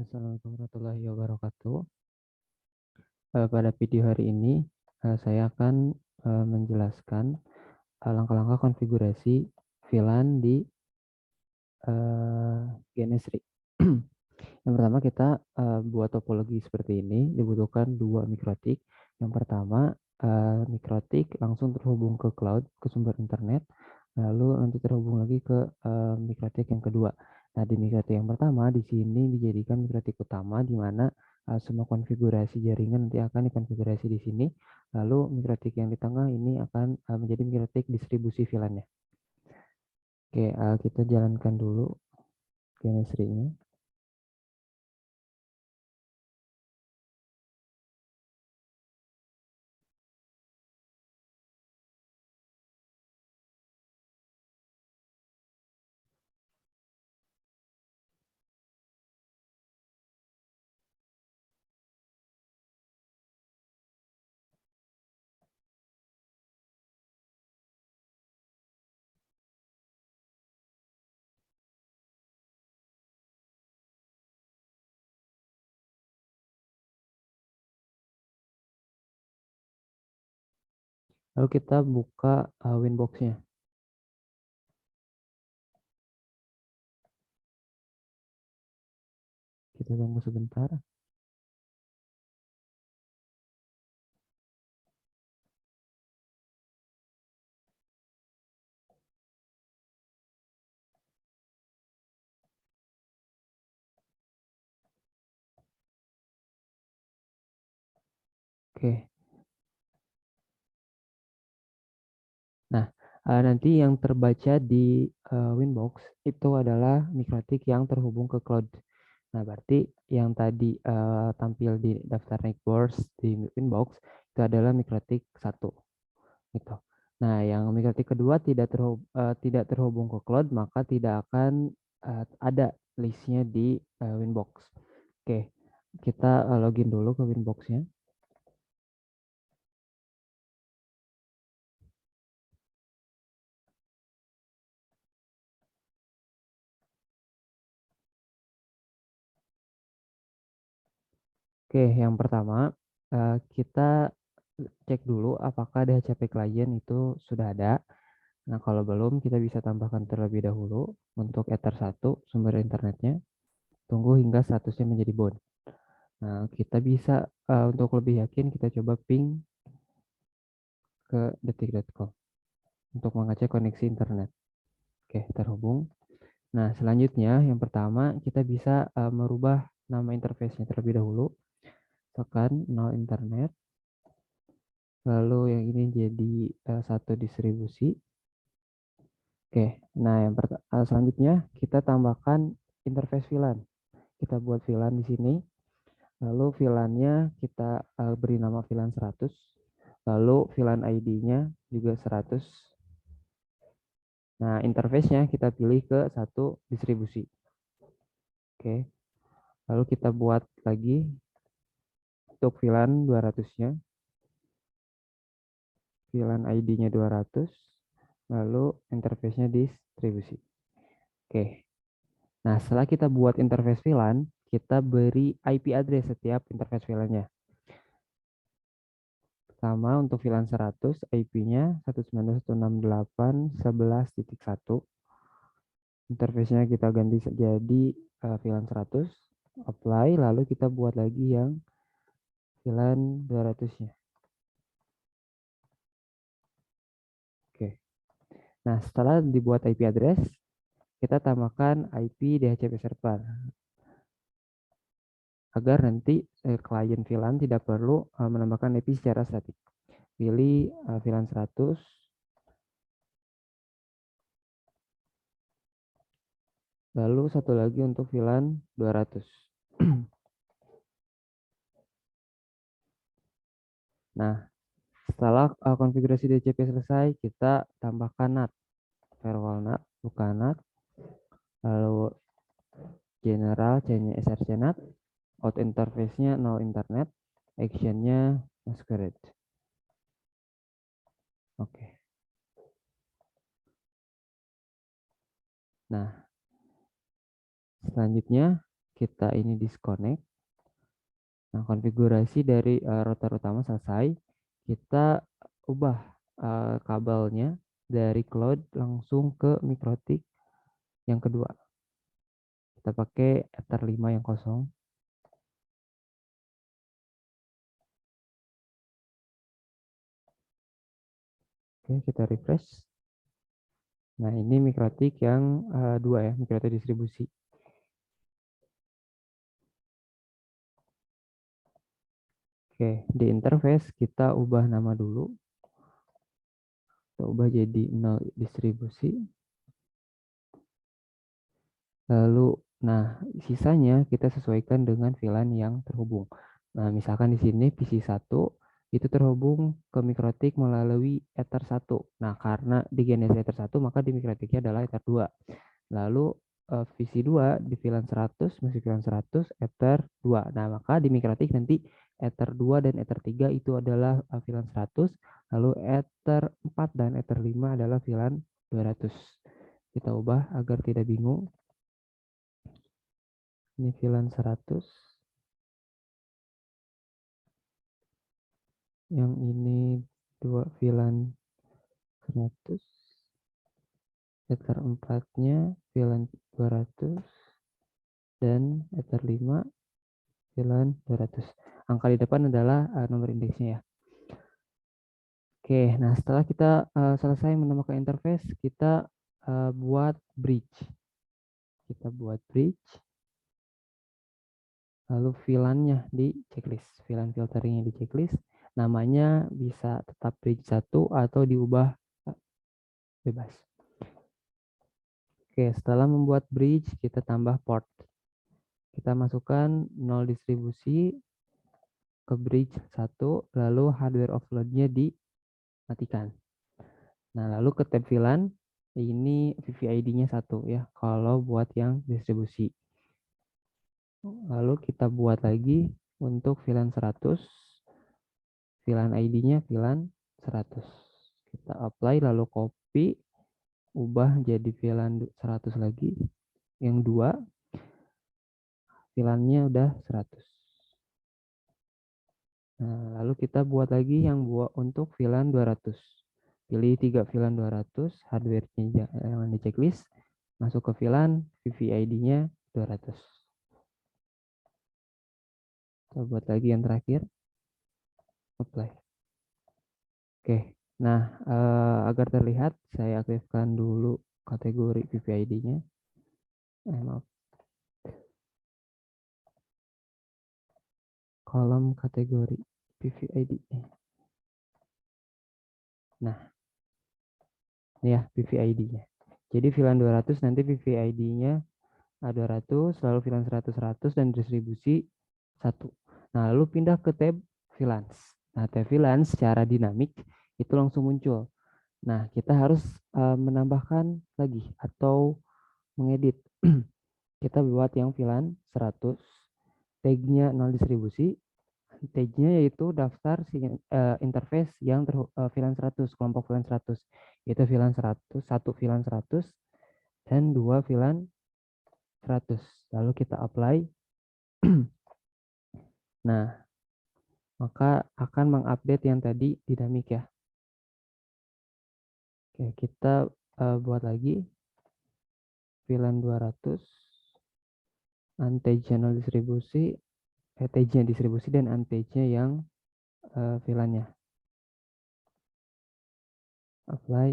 Assalamualaikum warahmatullahi wabarakatuh. Pada video hari ini, saya akan menjelaskan langkah-langkah konfigurasi VLAN di GNS-RI. Yang pertama kita buat topologi seperti ini, dibutuhkan dua mikrotik. Yang pertama, mikrotik langsung terhubung ke cloud, ke sumber internet, lalu nanti terhubung lagi ke mikrotik yang kedua. Nah, di mikrotik yang pertama, di sini dijadikan mikrotik utama, di mana semua konfigurasi jaringan nanti akan dikonfigurasi di sini. Lalu mikrotik yang di tengah ini akan menjadi mikrotik distribusi VLAN-nya. Oke, kita jalankan dulu GNS-RI-nya. Lalu kita buka Winbox-nya. Kita tunggu sebentar. Oke. Nah, nanti yang terbaca di Winbox itu adalah mikrotik yang terhubung ke cloud. Nah, berarti yang tadi tampil di daftar networks di Winbox itu adalah mikrotik 1. Gitu. Nah, yang mikrotik kedua tidak terhubung ke cloud, maka tidak akan ada listnya di Winbox. Oke, kita login dulu ke Winbox-nya. Oke, yang pertama kita cek dulu apakah DHCP client itu sudah ada. Nah, kalau belum kita bisa tambahkan terlebih dahulu untuk Ether 1 sumber internetnya. Tunggu hingga statusnya menjadi bound. Nah, kita bisa untuk lebih yakin kita coba ping ke detik.com untuk mengecek koneksi internet. Oke, terhubung. Nah, selanjutnya yang pertama kita bisa merubah nama interface-nya terlebih dahulu. Tekan no internet. Lalu yang ini jadi satu distribusi. Oke, nah yang selanjutnya kita tambahkan interface VLAN. Kita buat VLAN di sini. Lalu VLAN-nya kita beri nama VLAN 100. Lalu VLAN ID-nya juga 100. Nah, interface-nya kita pilih ke satu distribusi. Oke. Lalu kita buat lagi untuk VLAN 200-nya. VLAN ID-nya 200. Lalu interface-nya distribusi. Oke. Nah, setelah kita buat interface VLAN, kita beri IP address setiap interface VLAN-nya. Pertama, untuk VLAN 100, IP-nya 192.168.11.1. Interface-nya kita ganti jadi VLAN 100. Apply, lalu kita buat lagi yang VLAN 200-nya. Oke. Nah, setelah dibuat IP address, kita tambahkan IP DHCP server agar nanti klien VLAN tidak perlu menambahkan IP secara statik. Pilih VLAN 100. Lalu satu lagi untuk VLAN 200. Nah, setelah konfigurasi DHCP selesai, kita tambahkan NAT. Firewall NAT, buka NAT. Lalu general, chainnya src NAT. Out interface-nya no internet. Action-nya masquerade. Oke. Nah, selanjutnya kita ini disconnect. Nah, konfigurasi dari router utama selesai. Kita ubah kabelnya dari cloud langsung ke MikroTik yang kedua. Kita pakai Ether 5 yang kosong. Oke, kita refresh. Nah, ini MikroTik yang dua ya, MikroTik distribusi. Oke, di interface kita ubah nama dulu. Kita ubah jadi 0 distribusi. Lalu, nah sisanya kita sesuaikan dengan VLAN yang terhubung. Nah, misalkan di sini PC1 itu terhubung ke MikroTik melalui Ether 1. Nah, karena di GNS Ether 1, maka di MikroTiknya adalah Ether 2. Lalu VC2 di VLAN 100 masih VLAN 100 Ether 2. Nah, maka di MikroTik nanti Ether 2 dan Ether 3 itu adalah VLAN 100, lalu Ether 4 dan Ether 5 adalah VLAN 200. Kita ubah agar tidak bingung. Ini VLAN 100. Yang ini dua VLAN 100. Ether 4-nya VLAN 200 dan Ether 5 VLAN 200. Angka di depan adalah nomor indeksnya ya. Oke, nah setelah kita selesai menemukan interface, kita buat bridge. Kita buat bridge. Lalu VLAN-nya di checklist. VLAN filteringnya di checklist. Namanya bisa tetap bridge 1 atau diubah bebas. Oke, setelah membuat bridge, kita tambah port. Kita masukkan 0 distribusi ke bridge 1, lalu hardware offload-nya dimatikan. Nah, lalu ke tab VLAN, ini VVID-nya 1 ya, kalau buat yang distribusi. Lalu kita buat lagi untuk VLAN 100, VLAN ID-nya VLAN 100. Kita apply, lalu copy, ubah jadi VLAN 100 lagi. Yang dua, VLAN-nya udah 100. Nah, lalu kita buat lagi yang buat untuk VLAN 200. Pilih 3 VLAN 200, hardware-nya yang di checklist, masuk ke VLAN, VVID-nya 200. Kita buat lagi yang terakhir, apply. Oke, nah agar terlihat, saya aktifkan dulu kategori VVID-nya. Maaf. Kolom kategori VVID. Nah, ini ya VVID-nya. Jadi VLAN 200 nanti VVID-nya 200, lalu VLAN 100, 100, dan distribusi 1. Nah, lalu pindah ke tab VLANs. Nah, tab VLANs secara dinamik itu langsung muncul. Nah, kita harus menambahkan lagi atau mengedit. Kita buat yang VLAN 100, tag-nya 0 distribusi, tag-nya yaitu daftar interface yang VLAN 100, kelompok VLAN 100, yaitu VLAN 100, 1 VLAN 100, dan 2 VLAN 100. Lalu kita apply. Nah, maka akan mengupdate yang tadi dinamik ya. Oke, kita buat lagi VLAN 200, anti-channel distribusi, tag-nya distribusi, dan anti-nya yang VLAN-nya. Apply.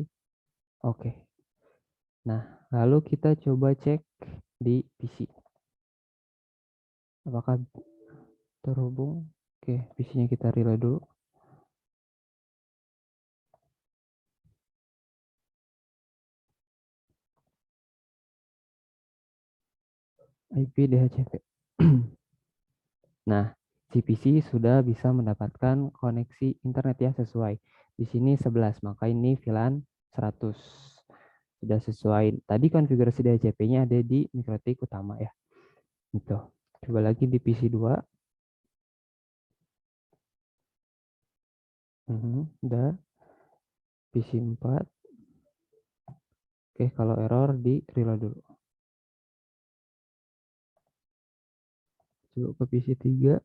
Oke. Nah, lalu kita coba cek di PC. Apakah terhubung? Oke, PC-nya kita reload dulu. IP DHCP. Nah, si PC sudah bisa mendapatkan koneksi internet ya sesuai. Di sini 11, maka ini VLAN 100. Sudah sesuai. Tadi konfigurasi DHCP-nya ada di MikroTik utama ya. Gitu. Coba lagi di PC2. Udah. PC4. Oke, kalau error di reload dulu. dulu ke PC 3.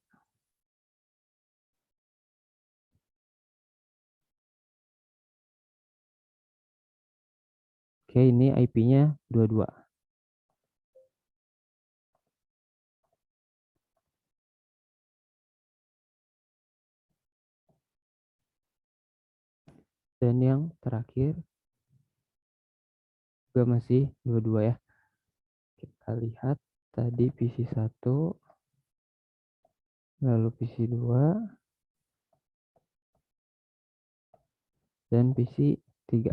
Oke, ini IP-nya 22. Dan yang terakhir juga masih 22 ya. Kita lihat tadi PC 1, lalu PC 2, dan PC 3.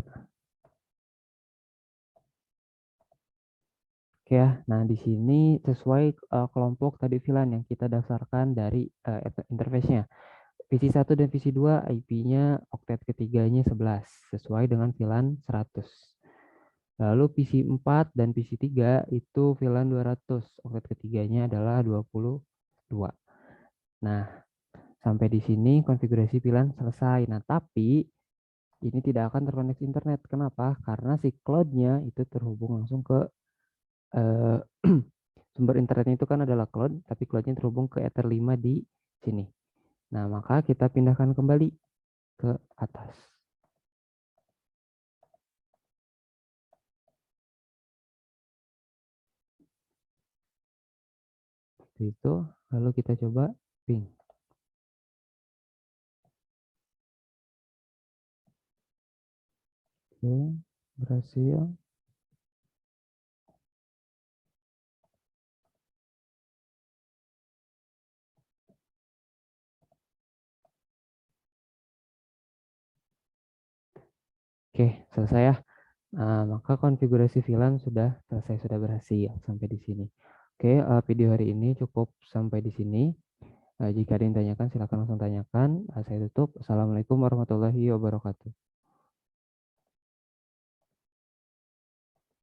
Oke ya, nah di sini sesuai kelompok tadi VLAN yang kita daftarkan dari interface-nya. PC 1 dan PC 2 IP-nya oktet ketiganya 11 sesuai dengan VLAN 100. Lalu PC 4 dan PC 3 itu VLAN 200, oktet ketiganya adalah 22. Nah, sampai di sini konfigurasi VLAN selesai. Nah, tapi ini tidak akan terkoneksi internet. Kenapa? Karena si cloud-nya itu terhubung langsung ke eh, sumber internetnya itu kan adalah cloud, tapi cloud-nya terhubung ke Ether 5 di sini. Nah, maka kita pindahkan kembali ke atas. Seperti itu, lalu kita coba ping. Oke, berhasil. Oke, selesai ya. Nah, maka konfigurasi VLAN sudah selesai, sudah berhasil sampai di sini. Oke, video hari ini cukup sampai di sini. Jika ada yang tanyakan, silakan langsung tanyakan. Saya tutup. Assalamualaikum warahmatullahi wabarakatuh.